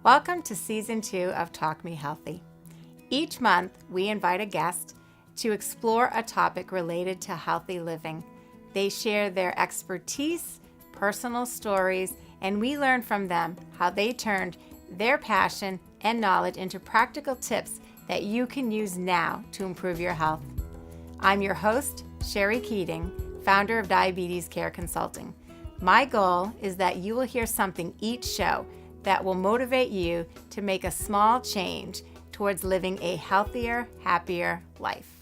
Welcome to Season 2 of Talk Me Healthy. Each month, we invite a guest to explore a topic related to healthy living. They share their expertise, personal stories, and we learn from them how they turned their passion and knowledge into practical tips that you can use now to improve your health. I'm your host, Sherry Keating, founder of Diabetes Care Consulting. My goal is that you will hear something each show that will motivate you to make a small change towards living a healthier, happier life.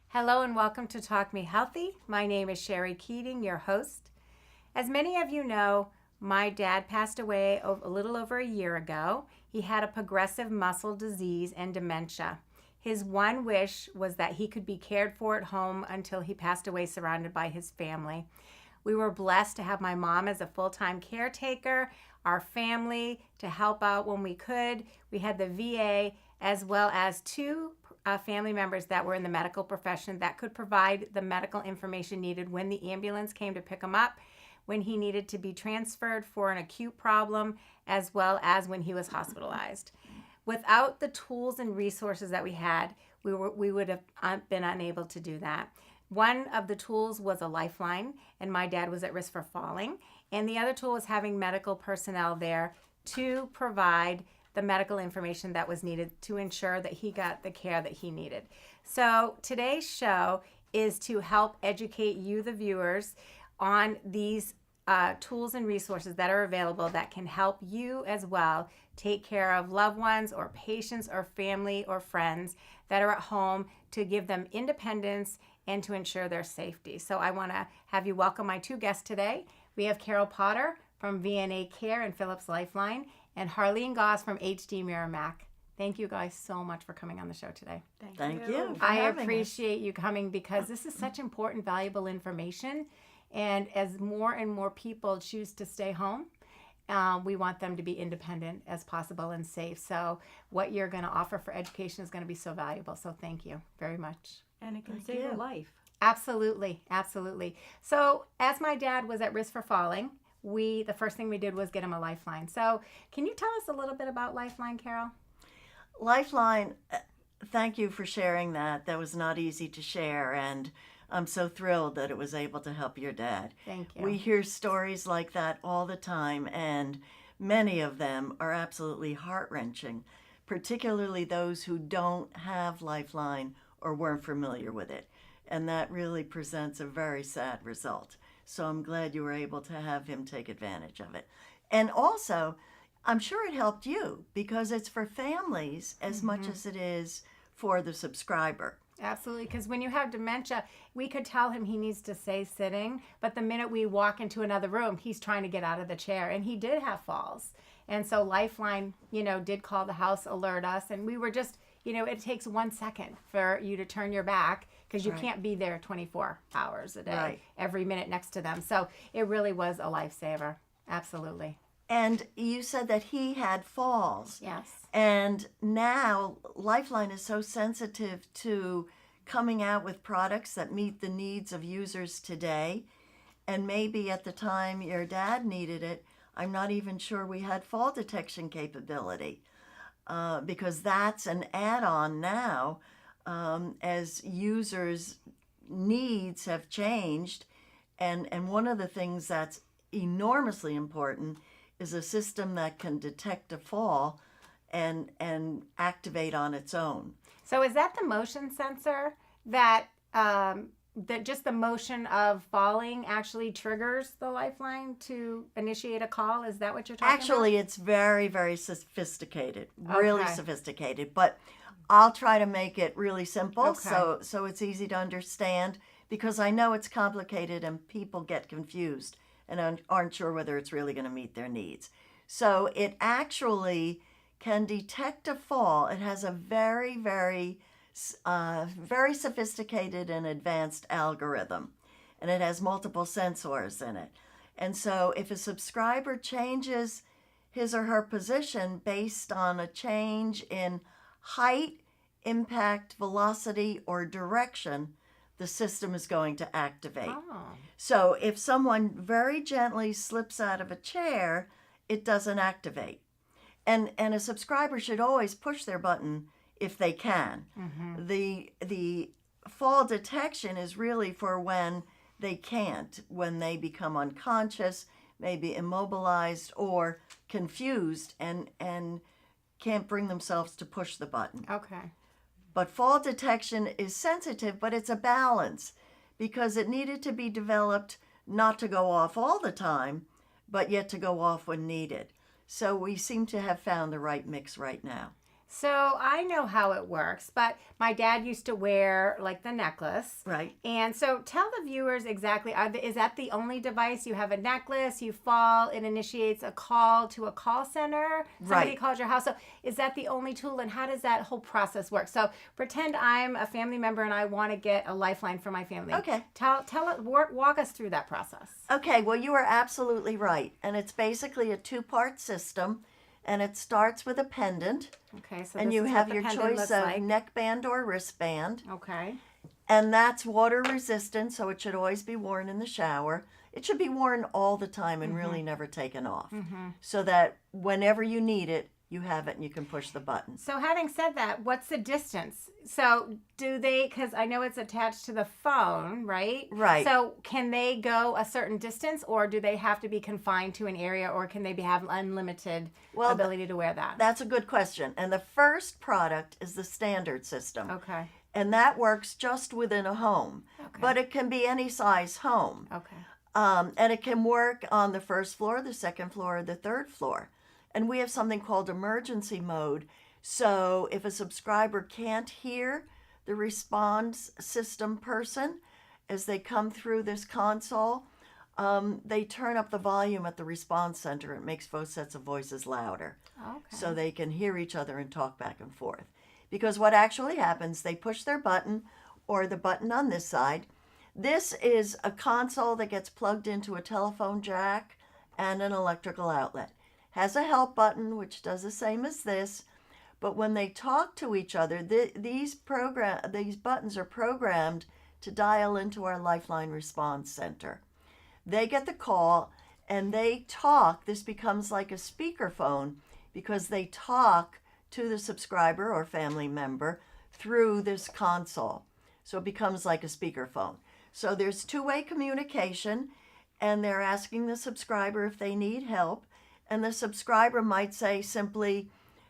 Hello and welcome to Talk Me Healthy. My name is Sherry Keating, your host. As many of you know, my dad passed away a little over a year ago. He had a progressive muscle disease and dementia. His one wish was that he could be cared for at home until he passed away surrounded by his family. We were blessed to have my mom as a full-time caretaker, our family to help out when we could. We had the VA as well as two family members that were in the medical profession that could provide the medical information needed when the ambulance came to pick him up, when he needed to be transferred for an acute problem, as well as when he was hospitalized. Without the tools and resources that we had, we would have been unable to do that. One of the tools was a Lifeline, and my dad was at risk for falling. And the other tool was having medical personnel there to provide the medical information that was needed to ensure that he got the care that he needed. So today's show is to help educate you, the viewers, on these tools and resources that are available that can help you as well take care of loved ones or patients or family or friends that are at home to give them independence and to ensure their safety. So I want to have you welcome my two guests today. We have Carol Potter from VNA Care and Phillips Lifeline, and Harlyene Goss from HD Merrimack. Thank you guys so much for coming on the show today. Thank you. I appreciate you coming because this is such important, valuable information. And as more and more people choose to stay home, we want them to be independent as possible and safe. So what you're going to offer for education is going to be so valuable. So thank you very much. And it can save a life. Absolutely. Absolutely. So as my dad was at risk for falling, the first thing we did was get him a Lifeline. So can you tell us a little bit about Lifeline, Carol? Lifeline, thank you for sharing that. That was not easy to share, and I'm so thrilled that it was able to help your dad. Thank you. We hear stories like that all the time, and many of them are absolutely heart-wrenching, particularly those who don't have Lifeline or weren't familiar with it. And that really presents a very sad result. So I'm glad you were able to have him take advantage of it. And also, I'm sure it helped you because it's for families as much as it is for the subscriber. Absolutely, because when you have dementia, we could tell him he needs to stay sitting, but the minute we walk into another room, he's trying to get out of the chair, and he did have falls. And so Lifeline, did call the house, alert us, and we were just, it takes 1 second for you to turn your back because you can't be there 24 hours a day, every minute next to them. So it really was a lifesaver. Absolutely. And you said that he had falls. Yes. And now Lifeline is so sensitive to coming out with products that meet the needs of users today. And maybe at the time your dad needed it, I'm not even sure we had fall detection capability because that's an add-on now as users' needs have changed. And one of the things that's enormously important is a system that can detect a fall and activate on its own. So is that the motion sensor that just the motion of falling actually triggers the Lifeline to initiate a call? Is that what you're talking about? Actually, it's very, very sophisticated, really Okay. sophisticated. But I'll try to make it really simple Okay. so it's easy to understand because I know it's complicated and people get confused and aren't sure whether it's really going to meet their needs. So it actually can detect a fall. It has a very, very very sophisticated and advanced algorithm. and it has multiple sensors in it. And so if a subscriber changes his or her position based on a change in height, impact, velocity, or direction, the system is going to activate. Oh. So if someone very gently slips out of a chair, it doesn't activate. And a subscriber should always push their button if they can. Mm-hmm. The fall detection is really for when they can't, when they become unconscious, maybe immobilized or confused and can't bring themselves to push the button. Okay. But fall detection is sensitive, but it's a balance because it needed to be developed not to go off all the time, but yet to go off when needed. So we seem to have found the right mix right now. So I know how it works, but my dad used to wear like the necklace. Right. And so tell the viewers exactly, is that the only device? You have a necklace, you fall, it initiates a call to a call center. Somebody Right. calls your house. So is that the only tool, and how does that whole process work? So pretend I'm a family member and I want to get a Lifeline for my family. Okay. Walk us through that process. Okay, well, you are absolutely right. And it's basically a two-part system, and it starts with a pendant. Okay, so And this you is have what the your pendant choice looks of like. neckband or wristband. Okay. And that's water resistant, so it should always be worn in the shower. It should be worn all the time and really never taken off. So that whenever you need it, you have it and you can push the button. So having said that, what's the distance? So do they, because I know it's attached to the phone, right? Right. So can they go a certain distance, or do they have to be confined to an area, or can they have unlimited ability to wear that? That's a good question. And the first product is the standard system. Okay. And that works just within a home. Okay. But it can be any size home. Okay. And it can work on the first floor, the second floor, or the third floor. And we have something called emergency mode. So if a subscriber can't hear the response system person as they come through this console, they turn up the volume at the response center. It makes both sets of voices louder. Okay. So they can hear each other and talk back and forth. Because what actually happens, they push their button or the button on this side. This is a console that gets plugged into a telephone jack and an electrical outlet. Has a help button, which does the same as this, but when they talk to each other, these buttons are programmed to dial into our Lifeline Response Center. They get the call and they talk. This becomes like a speakerphone because they talk to the subscriber or family member through this console. So it becomes like a speakerphone. So there's two-way communication, and they're asking the subscriber if they need help. And the subscriber might say simply,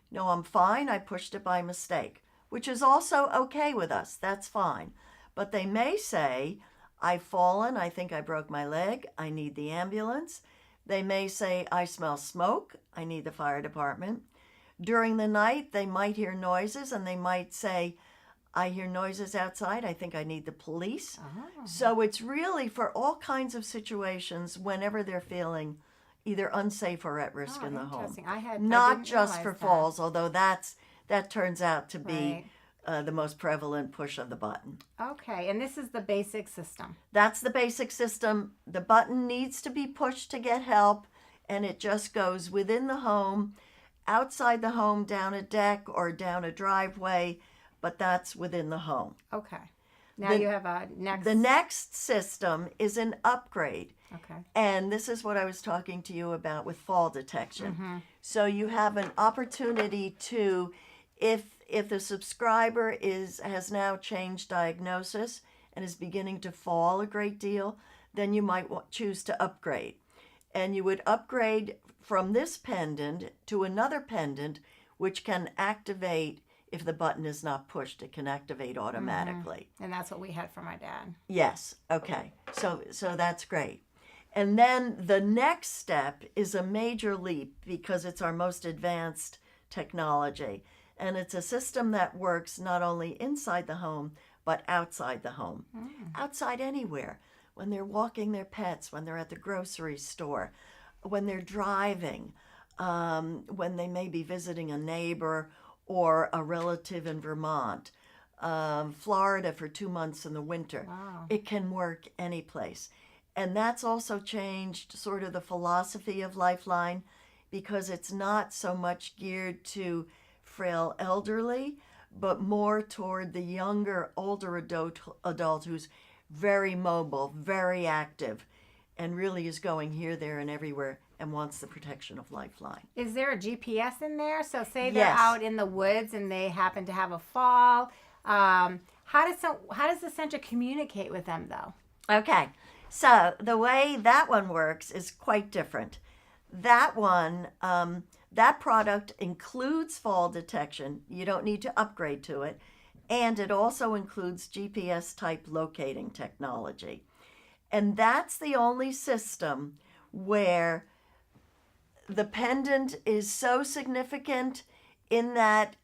"No, I'm fine, I pushed it by mistake," which is also okay with us. That's fine. But they may say, "I've fallen, I think I broke my leg, I need the ambulance." They may say, "I smell smoke, I need the fire department." During the night, they might hear noises and they might say, "I hear noises outside, I think I need the police." Oh. So it's really for all kinds of situations whenever they're feeling either unsafe or at risk in the home. Interesting. I Not didn't just realize for that. falls, although that turns out to be Right. the most prevalent push of the button. Okay, and this is the basic system. That's the basic system. The button needs to be pushed to get help, and it just goes within the home, outside the home, down a deck or down a driveway, but that's within the home. Okay. Now you have a next. The next system is an upgrade. Okay. And this is what I was talking to you about with fall detection. So you have an opportunity to, if the subscriber has now changed diagnosis and is beginning to fall a great deal, then you might choose to upgrade. And you would upgrade from this pendant to another pendant, which can activate if the button is not pushed. It can activate automatically. And that's what we had for my dad. Yes. Okay. So that's great. And then the next step is a major leap because it's our most advanced technology. And it's a system that works not only inside the home, but outside the home. Outside anywhere. When they're walking their pets, when they're at the grocery store, when they're driving, when they may be visiting a neighbor or a relative in Vermont. Florida for 2 months in the winter. Wow. It can work any place. And that's also changed sort of the philosophy of Lifeline, because it's not so much geared to frail elderly, but more toward the younger, older adult who's very mobile, very active, and really is going here, there, and everywhere and wants the protection of Lifeline. Is there a GPS in there? So say they're Yes. out in the woods and they happen to have a fall. How does the center communicate with them, though? Okay, so the way that one works is quite different. That one, that product includes fall detection. You don't need to upgrade to it. And it also includes GPS type locating technology. And that's the only system where the pendant is so significant in that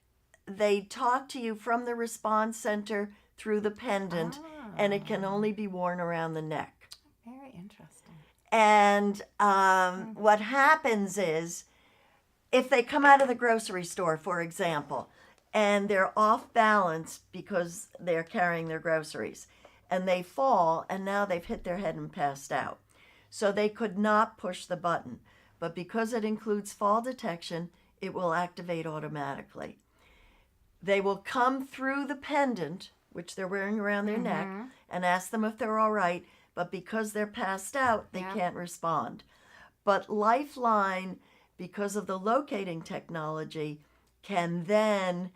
they talk to you from the response center through the pendant, and it can only be worn around the neck. Very interesting. And what happens is, if they come out of the grocery store, for example, and they're off balance because they're carrying their groceries, and they fall, and now they've hit their head and passed out. So they could not push the button. But because it includes fall detection, it will activate automatically. They will come through the pendant, which they're wearing around their neck, and ask them if they're all right. But because they're passed out, they can't respond. But Lifeline, because of the locating technology, can then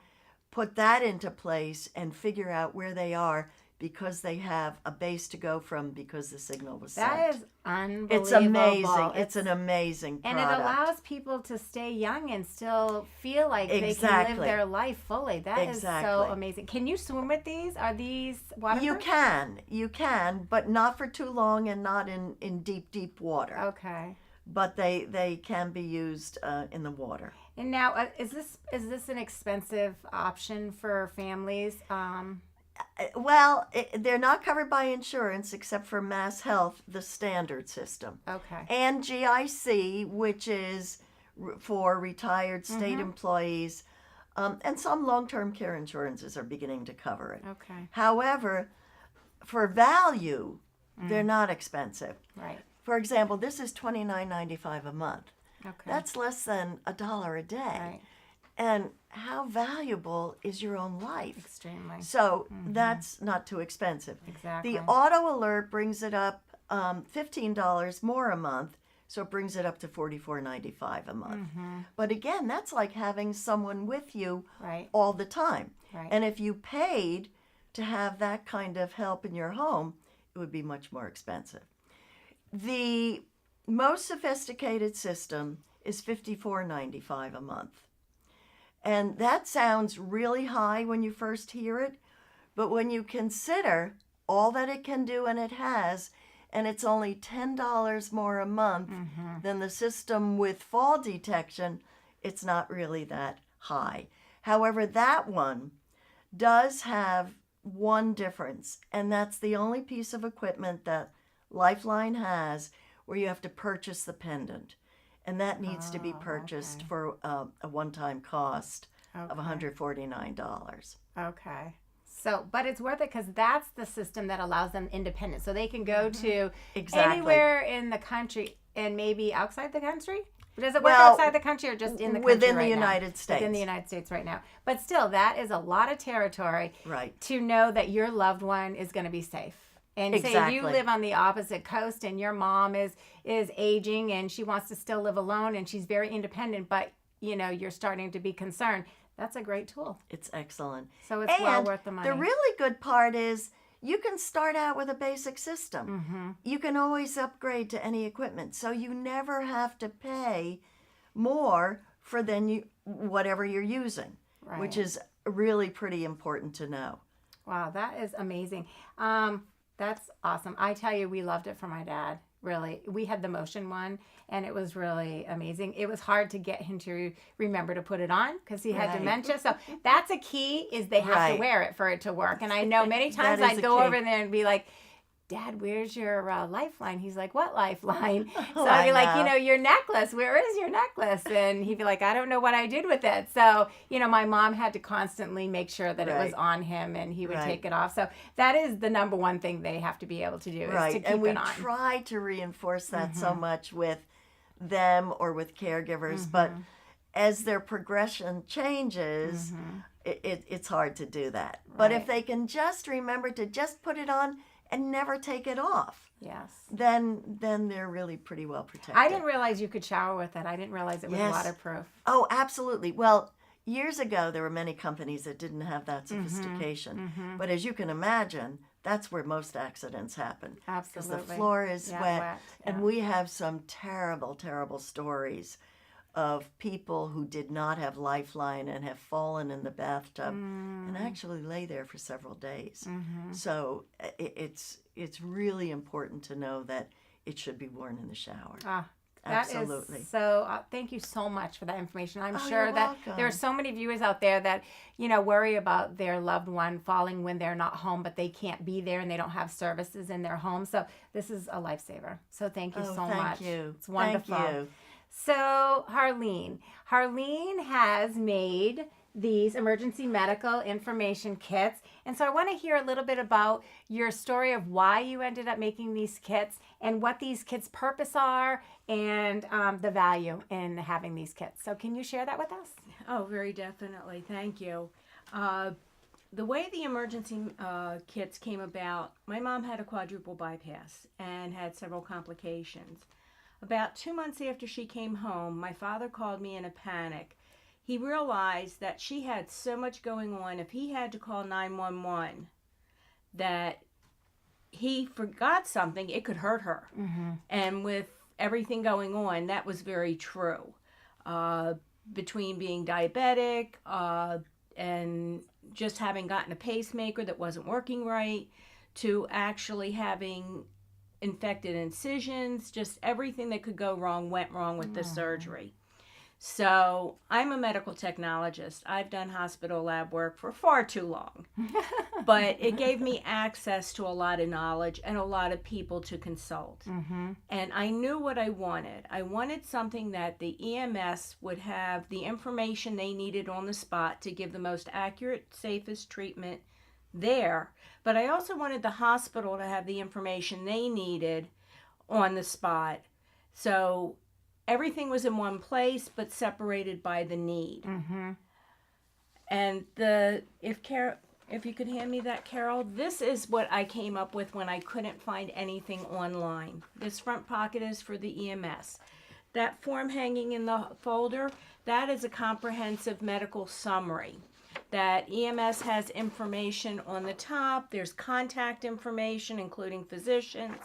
put that into place and figure out where they are, because they have a base to go from, because the signal was sent. That is unbelievable. It's amazing. It's an amazing and product. it allows people to stay young and still feel like they can Exactly. live their life fully. That is so Exactly. amazing. Can you swim with these? Are these waterproof? You can, but not for too long and not in deep water. Okay. But they can be used in the water. And now, is this an expensive option for families? Well, they're not covered by insurance except for Mass Health, the standard system. Okay. And GIC, which is for retired state employees, and some long-term care insurances are beginning to cover it. Okay. However, for value, they're not expensive. Right. For example, this is $29.95 a month. Okay. That's less than $1 a day. Right. And how valuable is your own life? Extremely. So that's not too expensive. Exactly. The auto alert brings it up $15 more a month, so it brings it up to $44.95 a month. But again, that's like having someone with you Right. all the time. Right. And if you paid to have that kind of help in your home, it would be much more expensive. The most sophisticated system is $54.95 a month. And that sounds really high when you first hear it, but when you consider all that it can do and it has, and it's only $10 more a month than the system with fall detection, it's not really that high. However, that one does have one difference, and that's the only piece of equipment that Lifeline has where you have to purchase the pendant. And that needs to be purchased for a one-time cost of $149. Okay. So, but it's worth it because that's the system that allows them independence. So they can go to anywhere in the country and maybe outside the country. Does it work outside the country or just in the country within right the now? United States? Within the United States right now. But still, that is a lot of territory Right. to know that your loved one is going to be safe. And say you live on the opposite coast and your mom is aging and she wants to still live alone and she's very independent, but you're starting to be concerned. That's a great tool. It's excellent. So it's well worth the money. The really good part is you can start out with a basic system. You can always upgrade to any equipment. So you never have to pay more for whatever you're using, which is really pretty important to know. Wow, that is amazing. That's awesome. I tell you, we loved it for my dad. Really, we had the motion one, and it was really amazing. It was hard to get him to remember to put it on because he had dementia. So that's a key: is they have to wear it for it to work. And I know many times I'd go over there and be like, Dad, where's your Lifeline? He's like, what Lifeline? So Oh, I'd be I like, know. your necklace, where is your necklace? And he'd be like, I don't know what I did with it. So, my mom had to constantly make sure that it was Right. on him and he would Right. take it off. So that is the number one thing they have to be able to do is to Right. keep And we it on. try to reinforce that so much with them or with caregivers, but as their progression changes, it's hard to do that. But if Right. they can just remember to just put it on and never take it off, Yes. then they're really pretty well protected. I didn't realize you could shower with it. I didn't realize it was Yes. waterproof. Oh, absolutely. Well, years ago, there were many companies that didn't have that sophistication. But as you can imagine, that's where most accidents happen. Because Absolutely. the floor is Yeah, wet. And yeah. we have some terrible, terrible stories of people who did not have Lifeline and have fallen in the bathtub and actually lay there for several days. So it's really important to know that it should be worn in the shower. Absolutely. So thank you so much for that information. I'm Oh, sure you're that welcome. there are so many viewers out there that, worry about their loved one falling when they're not home, but they can't be there and they don't have services in their home. So this is a lifesaver. So thank you Oh, so thank much. you. It's wonderful. Thank you. So Harlyene has made these emergency medical information kits. And so I want to hear a little bit about your story of why you ended up making these kits and what these kits' purpose are and the value in having these kits. So can you share that with us? Oh, very definitely. Thank you. The way the emergency kits came about, my mom had a quadruple bypass and had several complications. About 2 months after she came home, my father called me in a panic. He realized that she had so much going on, if he had to call 911, that he forgot something, it could hurt her. And with everything going on, that was very true. Between being diabetic and just having gotten a pacemaker that wasn't working right, to actually having infected incisions, just everything that could go wrong went wrong with the surgery. So I'm a medical technologist. I've done hospital lab work for far too long. But it gave me access to a lot of knowledge and a lot of people to consult. And I knew what I wanted. I wanted something that the EMS would have the information they needed on the spot to give the most accurate, safest treatment there. But I also wanted the hospital to have the information they needed on the spot. So everything was in one place, but separated by the need. And if you could hand me that, Carol, this is what I came up with when I couldn't find anything online. This front pocket is for the EMS. That form hanging in the folder, that is a comprehensive medical summary. That EMS has information on the top. There's contact information, including physicians.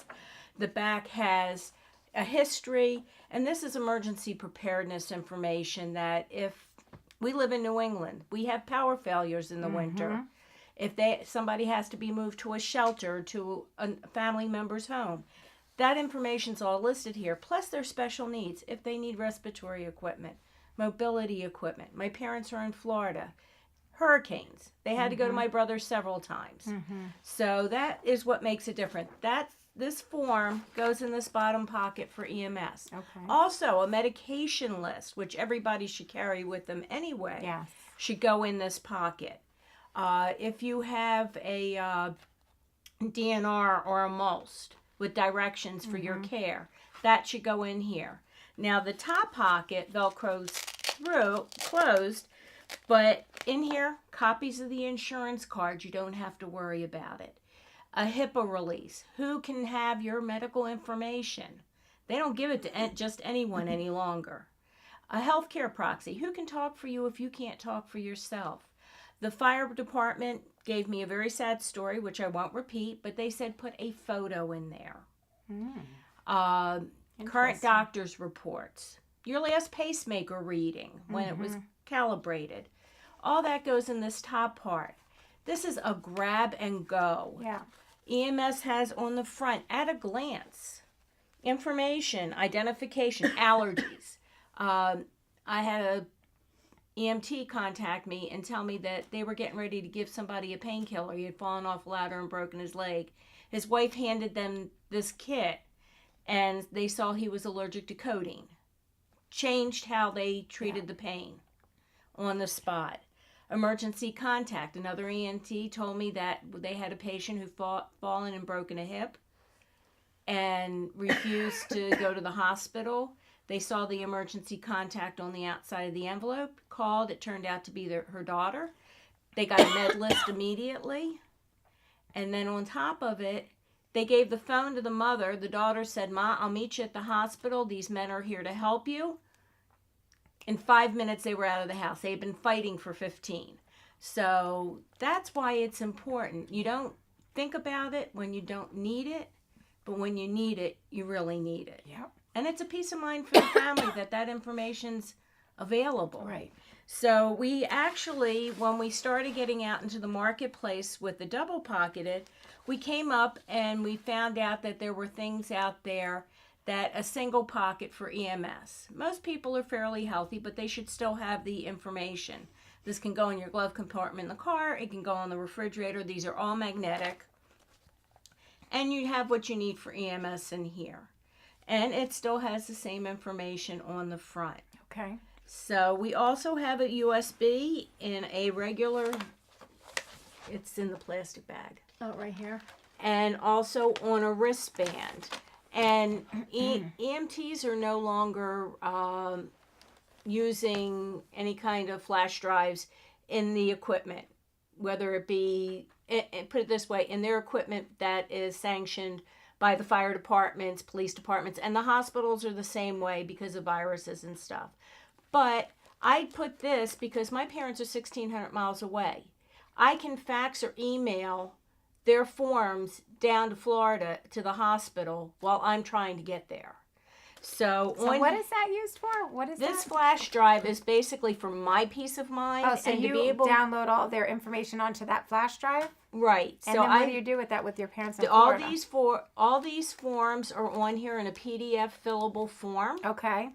The back has a history, and this is emergency preparedness information that if we live in New England, we have power failures in the winter. If somebody has to be moved to a shelter, to a family member's home, that information's all listed here, plus their special needs, if they need respiratory equipment, mobility equipment. My parents are in Florida. Hurricanes. They had to go to my brother several times. So that is what makes it different. This form goes in this bottom pocket for EMS. Okay. Also, a medication list, which everybody should carry with them anyway, Yes. should go in this pocket. If you have a DNR or a MOLST with directions for your care, that should go in here. Now, the top pocket velcros closed, but in here, copies of the insurance cards. You don't have to worry about it. A HIPAA release. Who can have your medical information? They don't give it to just anyone any longer. A healthcare proxy. Who can talk for you if you can't talk for yourself? The fire department gave me a very sad story, which I won't repeat, but they said put a photo in there. Current doctor's reports. Your last pacemaker reading, when it was calibrated. All that goes in this top part. This is a grab and go. Yeah. EMS has on the front, at a glance, information, identification, allergies. I had a EMT contact me and tell me that they were getting ready to give somebody a painkiller. He had fallen off a ladder and broken his leg. His wife handed them this kit, and they saw he was allergic to codeine. Changed how they treated the pain on the spot. Emergency contact. Another ENT told me that they had a patient who fallen and broken a hip and refused to go to the hospital. They saw the emergency contact on the outside of the envelope, called. It turned out to be her daughter. They got a med list immediately. And then on top of it, they gave the phone to the mother. The daughter said, "Ma, I'll meet you at the hospital. These men are here to help you." In 5 minutes, they were out of the house. They had been fighting for 15. So that's why it's important. You don't think about it when you don't need it, but when you need it, you really need it. Yep. And it's a peace of mind for the family that information's available. Right. So we actually, when we started getting out into the marketplace with the double pocketed, we came up and we found out that there were things out there that a single pocket for EMS. Most people are fairly healthy, but they should still have the information. This can go in your glove compartment in the car. It can go on the refrigerator. These are all magnetic. And you have what you need for EMS in here. And it still has the same information on the front. Okay. So we also have a USB in a regular, it's in the plastic bag. Oh, right here. And also on a wristband. And EMTs are no longer using any kind of flash drives in the equipment, whether it be, put it this way, in their equipment that is sanctioned by the fire departments, police departments, and the hospitals are the same way because of viruses and stuff. But I put this because my parents are 1,600 miles away. I can fax or email their forms down to Florida to the hospital while I'm trying to get there. So what is that used for? What is this that? flash drive is basically for my peace of mind. Oh, so and you to be able, download all their information onto that flash drive? right. And so then what do you do with that with your parents in all Florida? all these forms are on here in a PDF fillable form. Okay.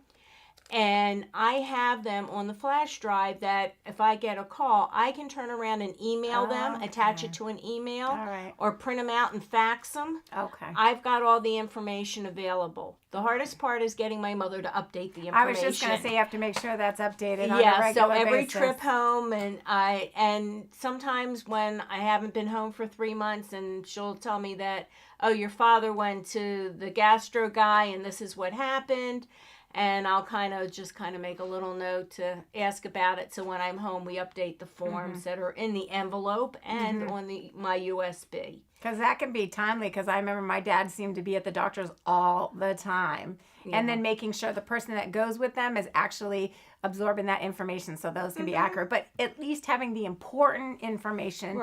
And I have them on the flash drive that if I get a call, I can turn around and email them, attach it to an email, All right. or print them out and fax them. Okay. I've got all the information available. The hardest part is getting my mother to update the information. I was just going to say you have to make sure that's updated on a regular so every basis. trip home, and sometimes when I haven't been home for 3 months, and she'll tell me that, oh, your father went to the gastro guy, and this is what happened. And I'll kind of make a little note to ask about it. So when I'm home, we update the forms that are in the envelope and on my USB. Because that can be timely, because I remember my dad seemed to be at the doctor's all the time. Yeah. And then making sure the person that goes with them is actually absorbing that information so those can be accurate. But at least having the important information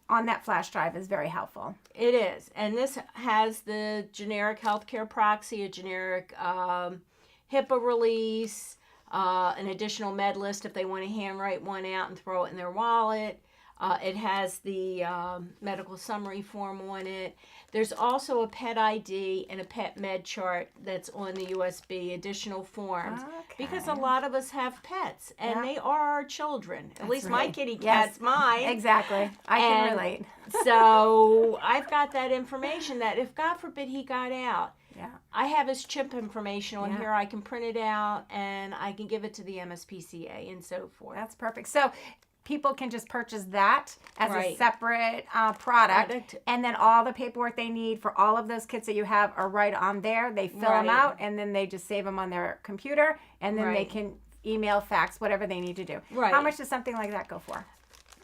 on that flash drive is very helpful. It is. And this has the generic healthcare proxy, a generic HIPAA release, an additional med list if they want to handwrite one out and throw it in their wallet. It has the medical summary form on it. There's also a pet ID and a pet med chart that's on the USB, additional forms. Okay. Because a lot of us have pets, and they are our children. At least my kitty cat's Yes. mine. Exactly. I can relate. So I've got that information that if, God forbid, he got out, Yeah. I have his chip information on here. I can print it out, and I can give it to the MSPCA and so forth. That's perfect. So people can just purchase that as a Right. separate product. And then all the paperwork they need for all of those kits that you have are right on there. They fill them out, and then they just save them on their computer, and then they can email, fax, whatever they need to do. Right. How much does something like that go for?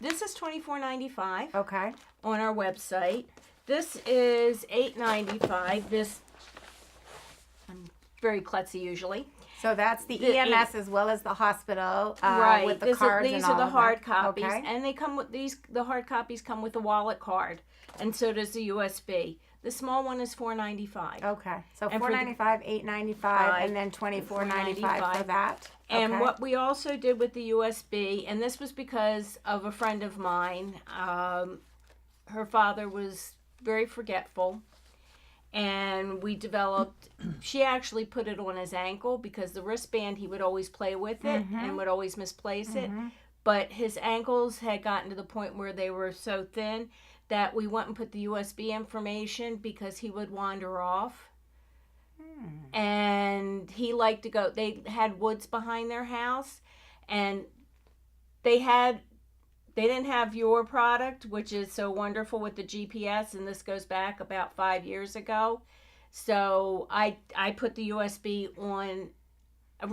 This is $24.95 Okay. on our website. This is $8.95. This, I'm very klutzy usually. So that's the EMS as well as the hospital with the cards These and are all the of hard that. copies, Okay. and they come with these. The hard copies come with a wallet card, and so does the USB. The small one is $4.95. Okay. So And for the- $4.95, $8.95, and then $24.95 for that. And Okay. what we also did with the USB, and this was because of a friend of mine, her father was very forgetful, and we developed, she actually put it on his ankle because the wristband, he would always play with it and would always misplace it. But his ankles had gotten to the point where they were so thin that we wouldn't put the USB information because he would wander off. And he liked to go, they had woods behind their house, and they didn't have your product, which is so wonderful with the GPS, and this goes back about 5 years ago. So I put the USB on a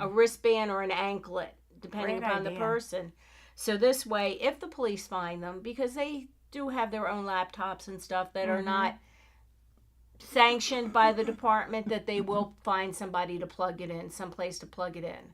wristband or an anklet, depending Great upon the idea. person. So this way, if the police find them, because they do have their own laptops and stuff that are not sanctioned by the department, that they will find somebody to plug it in, someplace to plug it in,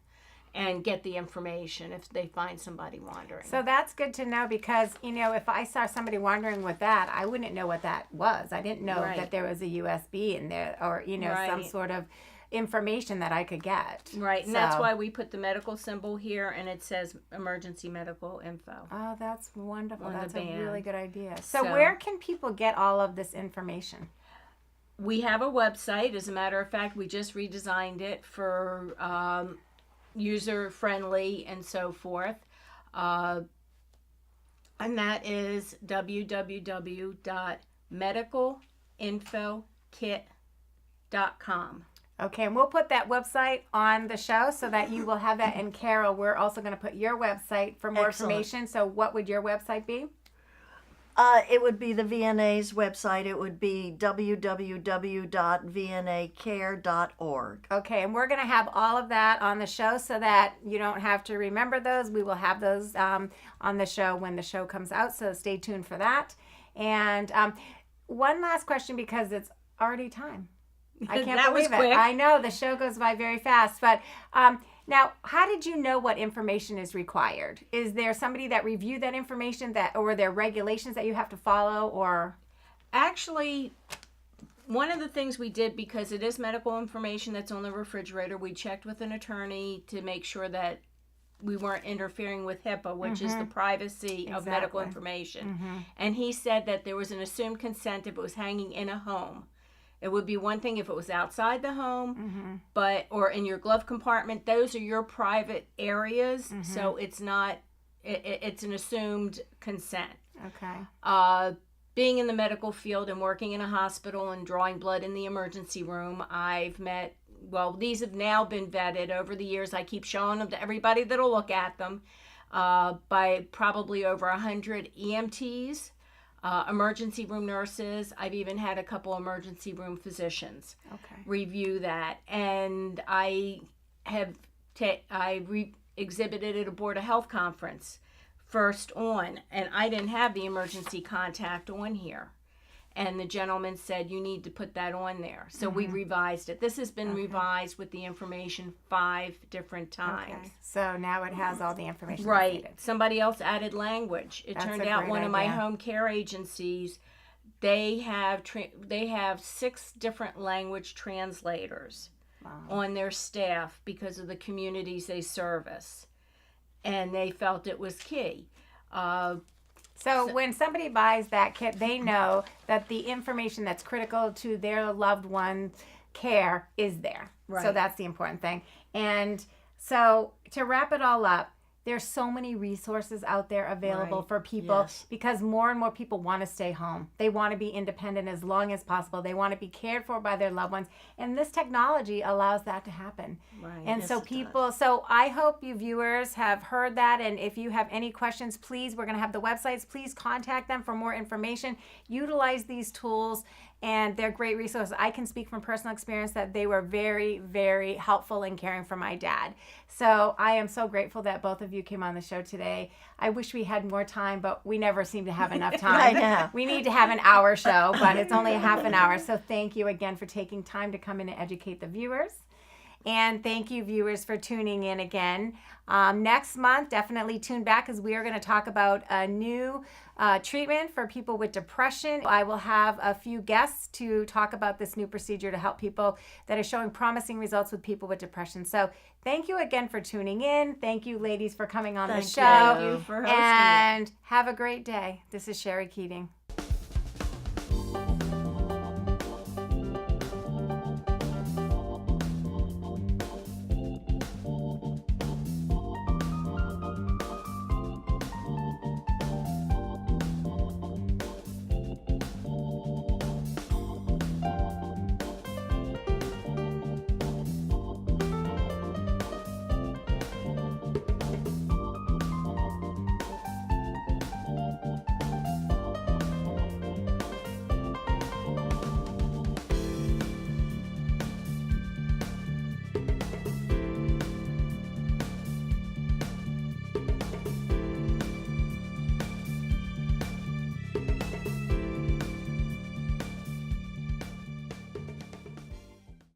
and get the information if they find somebody wandering. So that's good to know, because, if I saw somebody wandering with that, I wouldn't know what that was. I didn't know Right. that there was a USB in there, or, some Right. sort of information that I could get. Right, and that's why we put the medical symbol here, and it says emergency medical info. Oh, that's wonderful. On the That's a really band. good idea. So So- where can people get all of this information? We have a website. As a matter of fact, we just redesigned it for user friendly and so forth. And that is www.medicalinfokit.com. Okay, and we'll put that website on the show so that you will have that. And Carol, we're also going to put your website for more Excellent. information. So what would your website be? It would be the VNA's website. It would be www.vnacare.org. Okay, and we're going to have all of that on the show so that you don't have to remember those. We will have those on the show when the show comes out, so stay tuned for that. And one last question, because it's already time. I can't That was believe it. quick. I know, the show goes by very fast. But now, how did you know what information is required? Is there somebody that reviewed that information, or are there regulations that you have to follow, or? Actually, one of the things we did, because it is medical information that's on the refrigerator, we checked with an attorney to make sure that we weren't interfering with HIPAA, which is the privacy of medical Exactly. information. And he said that there was an assumed consent if it was hanging in a home. It would be one thing if it was outside the home, or in your glove compartment. Those are your private areas, so it's not. It's an assumed consent. Okay. Being in the medical field and working in a hospital and drawing blood in the emergency room, I've met. Well, these have now been vetted over the years. I keep showing them to everybody that'll look at them, by probably over 100 EMTs. Emergency room nurses. I've even had a couple emergency room physicians review that, and I have exhibited at a Board of Health conference first on, and I didn't have the emergency contact on here, and the gentleman said you need to put that on there. So we revised it. This has been revised with the information 5 different times. Okay. So now it has all the information. that's Right. needed. Somebody else added language. It That's turned a out great one of my idea. home care agencies, they have 6 different language translators on their staff because of the communities they service, and they felt it was key. So when somebody buys that kit, they know that the information that's critical to their loved one's care is there. So Right. that's the important thing. And so to wrap it all up, there's so many resources out there available Right. for people, Yes. because more and more people want to stay home. They want to be independent as long as possible. They want to be cared for by their loved ones. And this technology allows that to happen. Right. And Yes, so it people, so I hope you viewers have heard that. And if you have any questions, please, we're going to have the websites. Please contact them for more information. Utilize these tools, and they're great resources. I can speak from personal experience that they were very, very helpful in caring for my dad. So I am so grateful that both of you came on the show today. I wish we had more time, but we never seem to have enough time. I know. We need to have an hour show, but it's only a half an hour. So thank you again for taking time to come in and educate the viewers. And thank you, viewers, for tuning in again. Next month, definitely tune back, because we are going to talk about a new treatment for people with depression. I will have a few guests to talk about this new procedure to help people that are showing promising results with people with depression. So thank you again for tuning in. Thank you, ladies, for coming on the Thank show. you. Thank you for hosting it. And have a great day. This is Sherry Keating.